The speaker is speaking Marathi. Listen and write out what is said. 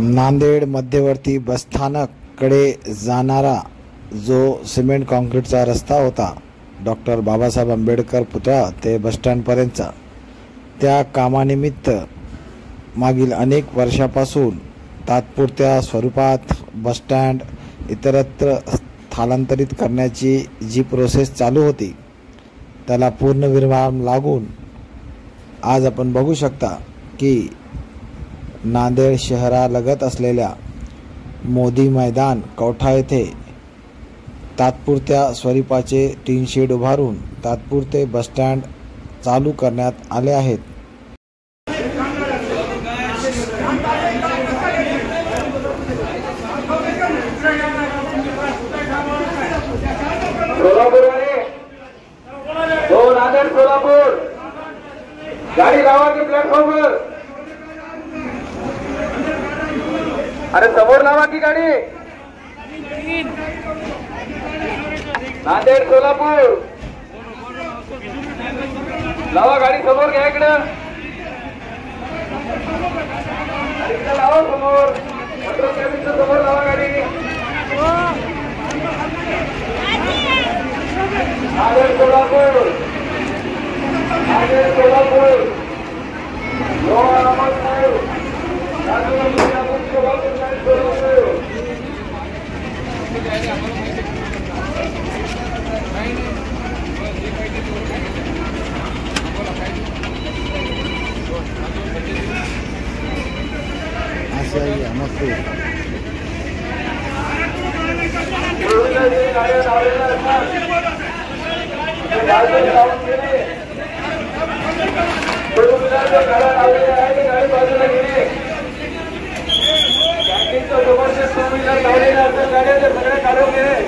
नांदेड मध्यवर्ती बसस्थानक कडे जाणारा जो सिमेंट कॉन्क्रीटचा रस्ता होता, डॉक्टर बाबासाहेब आंबेडकर पुतळा ते बसस्टँडपर्यंतचा, त्या कामानिमित्त मागील अनेक वर्षापासून तात्पुरत्या स्वरूपात बसस्टँड इतरत्र स्थलांतरित करण्याची जी प्रोसेस चालू होती, त्याला पूर्णविराम लागून आज आपण बघू शकता की नांदेड शहरालगत असलेल्या मोदी मैदान कवठा येथे तात्पुरत्या स्वरूपाचे टीन शेड उभारून तात्पुरते बसस्टँड चालू करण्यात आले आहेत। सोलापूर गाड़ी लावा की प्लेटफॉर्म पर, अरे समोर लावा की गाड़ी। नांदेड सोलापूर लावा गाड़ी समोर घ्या इकडे लावा समोर मेट्रो कॅबिनच्या समोर लावा गाड़ी। नांदेड सोलापूर नांदेड सोलापूर गाड़ी